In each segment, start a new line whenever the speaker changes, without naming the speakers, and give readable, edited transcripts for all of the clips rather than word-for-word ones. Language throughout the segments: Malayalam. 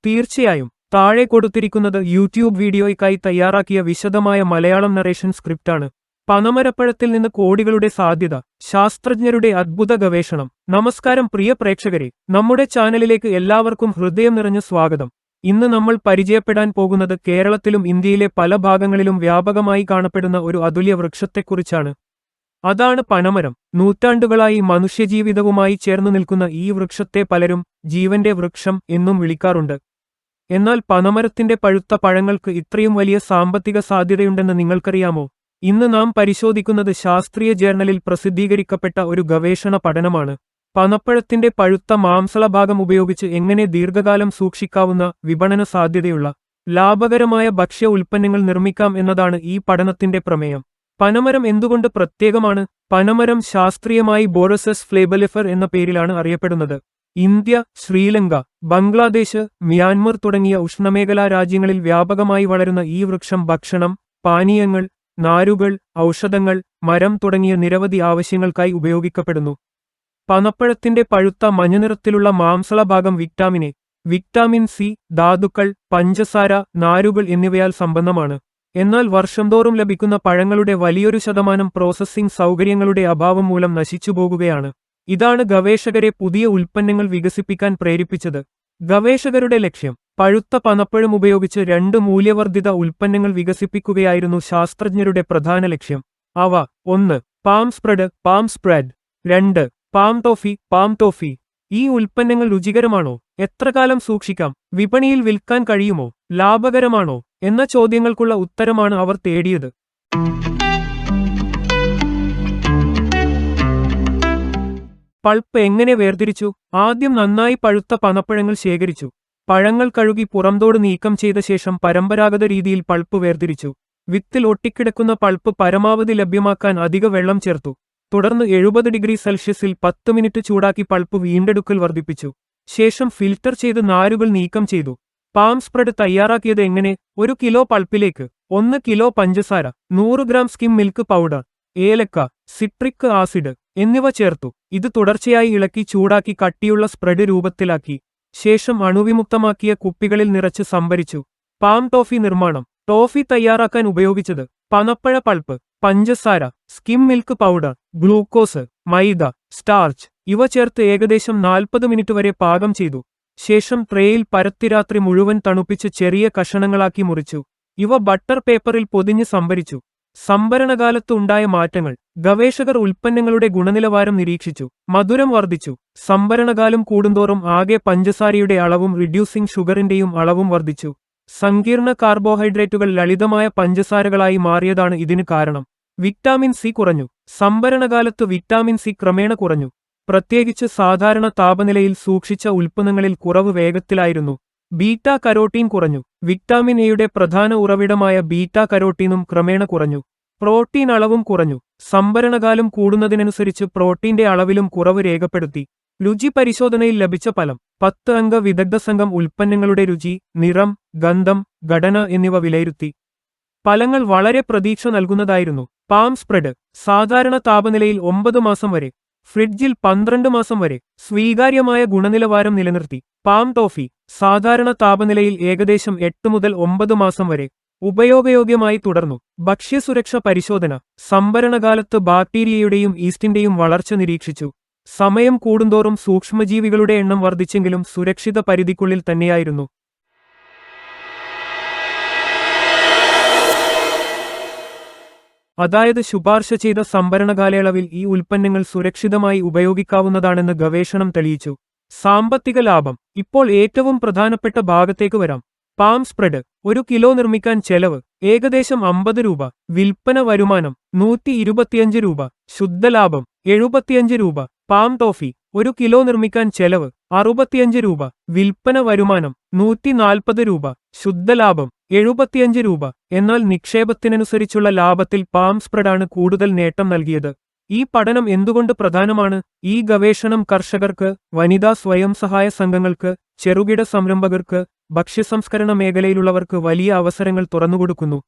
തീർച്ചയായും. താഴെ കൊടുത്തിരിക്കുന്നത് യൂട്യൂബ് വീഡിയോയ്ക്കായി തയ്യാറാക്കിയ വിശദമായ മലയാളം നറേഷൻ സ്ക്രിപ്റ്റാണ്. പനമരപ്പഴത്തിൽ നിന്ന് കോടികളുടെ സാധ്യത, ശാസ്ത്രജ്ഞരുടെ അദ്ഭുത ഗവേഷണം. നമസ്കാരം പ്രിയ പ്രേക്ഷകരെ, നമ്മുടെ ചാനലിലേക്ക് എല്ലാവർക്കും ഹൃദയം നിറഞ്ഞ സ്വാഗതം. ഇന്ന് നമ്മൾ പരിചയപ്പെടാൻ പോകുന്നത് കേരളത്തിലും ഇന്ത്യയിലെ പല ഭാഗങ്ങളിലും വ്യാപകമായി കാണപ്പെടുന്ന ഒരു അതുല്യ വൃക്ഷത്തെക്കുറിച്ചാണ്. അതാണ് പനമരം. നൂറ്റാണ്ടുകളായി മനുഷ്യജീവിതവുമായി ചേർന്നു നിൽക്കുന്ന ഈ വൃക്ഷത്തെ പലരും ജീവന്റെ വൃക്ഷം എന്നും വിളിക്കാറുണ്ട്. എന്നാൽ പനമരത്തിന്റെ പഴുത്ത പഴങ്ങൾക്ക് ഇത്രയും വലിയ സാമ്പത്തിക സാധ്യതയുണ്ടെന്ന് നിങ്ങൾക്കറിയാമോ? ഇന്ന് നാം പരിശോധിക്കുന്നത് ശാസ്ത്രീയ ജേർണലിൽ പ്രസിദ്ധീകരിക്കപ്പെട്ട ഒരു ഗവേഷണ പഠനമാണ്. പനപ്പഴത്തിന്റെ പഴുത്ത മാംസളഭാഗം ഉപയോഗിച്ച് എങ്ങനെ ദീർഘകാലം സൂക്ഷിക്കാവുന്ന, വിപണന സാധ്യതയുള്ള, ലാഭകരമായ ഭക്ഷ്യ ഉൽപ്പന്നങ്ങൾ നിർമ്മിക്കാം എന്നതാണ് ഈ പഠനത്തിന്റെ പ്രമേയം. പനമരം എന്തുകൊണ്ട് പ്രത്യേകമാണ്? പനമരം ശാസ്ത്രീയമായി ബോറസസ് ഫ്ലേബലിഫർ എന്ന പേരിലാണ് അറിയപ്പെടുന്നത്. ഇന്ത്യ, ശ്രീലങ്ക, ബംഗ്ലാദേശ്, മ്യാൻമർ തുടങ്ങിയ ഉഷ്ണമേഖലാ രാജ്യങ്ങളിൽ വ്യാപകമായി വളരുന്ന ഈ വൃക്ഷം ഭക്ഷണം, പാനീയങ്ങൾ, നാരുകൾ, ഔഷധങ്ങൾ, മരം തുടങ്ങിയ നിരവധി ആവശ്യങ്ങൾക്കായി ഉപയോഗിക്കപ്പെടുന്നു. പനപ്പഴത്തിന്റെ പഴുത്ത മഞ്ഞനിറത്തിലുള്ള മാംസളഭാഗം വിറ്റാമിൻ സി, ധാതുക്കൾ, പഞ്ചസാര, നാരുകൾ എന്നിവയാൽ സമ്പന്നമാണ്. എന്നാൽ വർഷംതോറും ലഭിക്കുന്ന പഴങ്ങളുടെ വലിയൊരു ശതമാനം പ്രോസസ്സിംഗ് സൗകര്യങ്ങളുടെ അഭാവം മൂലം നശിച്ചുപോകുകയാണ്. ഇതാണ് ഗവേഷകരെ പുതിയ ഉൽപ്പന്നങ്ങൾ വികസിപ്പിക്കാൻ പ്രേരിപ്പിച്ചത്. ഗവേഷകരുടെ ലക്ഷ്യം പഴുത്ത പനപ്പഴം ഉപയോഗിച്ച് 2 മൂല്യവർദ്ധിത ഉൽപ്പന്നങ്ങൾ വികസിപ്പിക്കുകയായിരുന്നു ശാസ്ത്രജ്ഞരുടെ പ്രധാന ലക്ഷ്യം. അവ: 1. Palm spread 2. Palm toffee. ഈ ഉൽപ്പന്നങ്ങൾ രുചികരമാണോ? എത്രകാലം സൂക്ഷിക്കാം? വിപണിയിൽ വിൽക്കാൻ കഴിയുമോ? ലാഭകരമാണോ എന്ന ചോദ്യങ്ങൾക്കുള്ള ഉത്തരമാണ് അവർ തേടിയത്. പൾപ്പ് എങ്ങനെ വേർതിരിച്ചു? ആദ്യം നന്നായി പഴുത്ത പനപ്പഴങ്ങൾ ശേഖരിച്ചു. പഴങ്ങൾ കഴുകി പുറംതോട് നീക്കം ചെയ്ത ശേഷം പരമ്പരാഗത രീതിയിൽ പൾപ്പ് വേർതിരിച്ചു. വിത്തിൽ ഒട്ടിക്കിടക്കുന്ന പൾപ്പ് പരമാവധി ലഭ്യമാക്കാൻ അധിക വെള്ളം ചേർത്തു. തുടർന്ന് 70 ഡിഗ്രി സെൽഷ്യസിൽ 10 മിനിറ്റ് ചൂടാക്കി പൾപ്പ് വീണ്ടെടുക്കൽ വർദ്ധിപ്പിച്ചു. ശേഷം ഫിൽട്ടർ ചെയ്ത് നാരുകൾ നീക്കം ചെയ്തു. പാം സ്പ്രെഡ് തയ്യാറാക്കിയത് എങ്ങനെ? 1 കിലോ പൾപ്പിലേക്ക് 1 കിലോ പഞ്ചസാര, 100 ഗ്രാം സ്കിം മിൽക്ക് പൗഡർ, ഏലക്ക, സിട്രിക് ആസിഡ് എന്നിവ ചേർത്തു. ഇത് തുടർച്ചയായി ഇളക്കി ചൂടാക്കി കട്ടിയുള്ള സ്പ്രെഡ് രൂപത്തിലാക്കി. ശേഷം അണുവിമുക്തമാക്കിയ കുപ്പികളിൽ നിറച്ച് സംഭരിച്ചു. പാം ടോഫി നിർമ്മാണം. ടോഫി തയ്യാറാക്കാൻ ഉപയോഗിച്ചത്: പനപ്പഴ പൾപ്പ്, പഞ്ചസാര, സ്കിം മിൽക്ക് പൗഡർ, ഗ്ലൂക്കോസ്, മൈദ, സ്റ്റാർച്ച് ഇവ ചേർത്ത് ഏകദേശം 40 മിനിറ്റ് വരെ പാകം ചെയ്തു. ശേഷം ട്രേയിൽ പരത്തി രാത്രി മുഴുവൻ തണുപ്പിച്ച് ചെറിയ കഷണങ്ങളാക്കി മുറിച്ചു. ഇവ ബട്ടർ പേപ്പറിൽ പൊതിഞ്ഞ് സംഭരിച്ചു. സംഭരണകാലത്ത് ഉണ്ടായ മാറ്റങ്ങൾ. ഗവേഷകർ ഉൽപ്പന്നങ്ങളുടെ ഗുണനിലവാരം നിരീക്ഷിച്ചു. മധുരം വർദ്ധിച്ചു. സംഭരണകാലം കൂടുന്തോറും ആകെ പഞ്ചസാരയുടെ അളവും റിഡ്യൂസിംഗ് ഷുഗറിന്റെയും അളവും വർദ്ധിച്ചു. സങ്കീർണ കാർബോഹൈഡ്രേറ്റുകൾ ലളിതമായ പഞ്ചസാരകളായി മാറിയതാണ് ഇതിന് കാരണം. വിറ്റാമിൻ സി കുറഞ്ഞു. സംഭരണകാലത്ത് വിറ്റാമിൻ സി ക്രമേണ കുറഞ്ഞു. പ്രത്യേകിച്ച് സാധാരണ താപനിലയിൽ സൂക്ഷിച്ച ഉൽപ്പന്നങ്ങളിൽ കുറവ് വേഗത്തിലായിരുന്നു. ബീറ്റാ കരോട്ടീൻ കുറഞ്ഞു. വിറ്റാമിൻ എയുടെ പ്രധാന ഉറവിടമായ ബീറ്റാ കരോട്ടീനും ക്രമേണ കുറഞ്ഞു. പ്രോട്ടീൻ അളവും കുറഞ്ഞു. സംഭരണകാലം കൂടുന്നതിനനുസരിച്ച് പ്രോട്ടീന്റെ അളവിലും കുറവ് രേഖപ്പെടുത്തി. രുചി പരിശോധനയിൽ ലഭിച്ച ഫലം: 10 അംഗ വിദഗ്ധ സംഘം ഉൽപ്പന്നങ്ങളുടെ രുചി, നിറം, ഗന്ധം, ഘടന എന്നിവ വിലയിരുത്തി. ഫലങ്ങൾ വളരെ പ്രതീക്ഷ നൽകുന്നതായിരുന്നു. പാം സ്പ്രെഡ് സാധാരണ താപനിലയിൽ 9 മാസം വരെ, ഫ്രിഡ്ജിൽ 12 മാസം വരെ സ്വീകാര്യമായ ഗുണനിലവാരം നിലനിർത്തി. പാം ടോഫി സാധാരണ താപനിലയിൽ ഏകദേശം 8 മുതൽ 9 മാസം വരെ ഉപയോഗയോഗ്യമായി തുടർന്നു. ഭക്ഷ്യസുരക്ഷ പരിശോധന. സംഭരണകാലത്ത് ബാക്ടീരിയയുടെയും ഈസ്റ്റിന്റെയും വളർച്ച നിരീക്ഷിച്ചു. സമയം കൂടുന്തോറും സൂക്ഷ്മജീവികളുടെ എണ്ണം വർദ്ധിച്ചെങ്കിലും സുരക്ഷിത പരിധിക്കുള്ളിൽ തന്നെയായിരുന്നു. അതായത് ശുപാർശ ചെയ്ത സംഭരണകാലയളവിൽ ഈ ഉൽപ്പന്നങ്ങൾ സുരക്ഷിതമായി ഉപയോഗിക്കാവുന്നതാണെന്ന് ഗവേഷണം തെളിയിച്ചു. സാമ്പത്തിക ലാഭം. ഇപ്പോൾ ഏറ്റവും പ്രധാനപ്പെട്ട ഭാഗത്തേക്ക് വരാം. പാം സ്പ്രെഡ് 1 കിലോ നിർമ്മിക്കാൻ ചെലവ് ഏകദേശം 50 രൂപ. വിൽപ്പന വരുമാനം 125 രൂപ. ശുദ്ധലാഭം 75 രൂപ. പാം ടോഫി 1 കിലോ നിർമ്മിക്കാൻ ചെലവ് 65 രൂപ. വിൽപ്പന വരുമാനം 140 രൂപ. ശുദ്ധലാഭം 75 രൂപ. എന്നാൽ നിക്ഷേപത്തിനനുസരിച്ചുള്ള ലാഭത്തിൽ പാം സ്പ്രെഡാണ് കൂടുതൽ നേട്ടം നൽകിയത്. ഈ പഠനം എന്തുകൊണ്ട് പ്രധാനമാണ്? ഈ ഗവേഷണം കർഷകർക്ക്, വനിതാ സ്വയം സഹായ സംഘങ്ങൾക്ക്, ചെറുകിട സംരംഭകർക്ക്, ഭക്ഷ്യസംസ്കരണ മേഖലയിലുള്ളവർക്ക് വലിയ അവസരങ്ങൾ തുറന്നുകൊടുക്കുന്നു.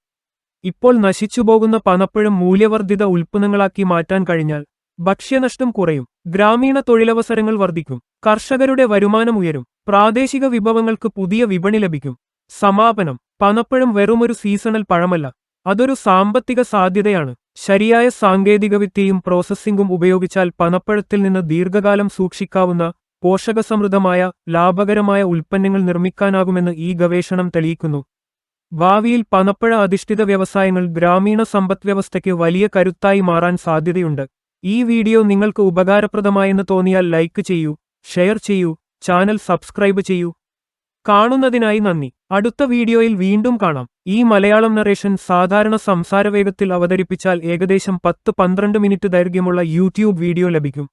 ഇപ്പോൾ നശിച്ചുപോകുന്ന പനപ്പഴം മൂല്യവർദ്ധിത ഉൽപ്പന്നങ്ങളാക്കി മാറ്റാൻ കഴിഞ്ഞാൽ ഭക്ഷ്യനഷ്ടം കുറയും, ഗ്രാമീണ തൊഴിലവസരങ്ങൾ വർദ്ധിക്കും, കർഷകരുടെ വരുമാനം ഉയരും. പ്രാദേശിക വിഭവങ്ങൾക്ക് പുതിയ വിപണി ലഭിക്കും. സമാപനം. പനപ്പഴം വെറുമൊരു സീസണൽ പഴമല്ല, അതൊരു സാമ്പത്തിക സാധ്യതയാണ്. ശരിയായ സാങ്കേതികവിദ്യയും പ്രോസസ്സിംഗും ഉപയോഗിച്ചാൽ പനപ്പഴത്തിൽ നിന്ന് ദീർഘകാലം സൂക്ഷിക്കാവുന്ന, പോഷകസമൃദ്ധമായ, ലാഭകരമായ ഉൽപ്പന്നങ്ങൾ നിർമ്മിക്കാനാകുമെന്ന് ഈ ഗവേഷണം തെളിയിക്കുന്നു. ഭാവിയിൽ പനപ്പഴ അധിഷ്ഠിത വ്യവസായങ്ങൾ ഗ്രാമീണ സമ്പദ്വ്യവസ്ഥയ്ക്ക് വലിയ കരുത്തായി മാറാൻ സാധ്യതയുണ്ട്. ഈ വീഡിയോ നിങ്ങൾക്ക് ഉപകാരപ്രദമായെന്ന് തോന്നിയാൽ ലൈക്ക് ചെയ്യൂ, ഷെയർ ചെയ്യൂ, ചാനൽ സബ്സ്ക്രൈബ് ചെയ്യൂ. കാണുന്നതിനായി നന്ദി. അടുത്ത വീഡിയോയിൽ വീണ്ടും കാണാം. ഈ മലയാളം നറേഷൻ സാധാരണ സംസാരവേഗത്തിൽ അവതരിപ്പിച്ചാൽ ഏകദേശം 10-12 മിനിറ്റ് ദൈർഘ്യമുള്ള യൂട്യൂബ് വീഡിയോ ലഭിക്കും.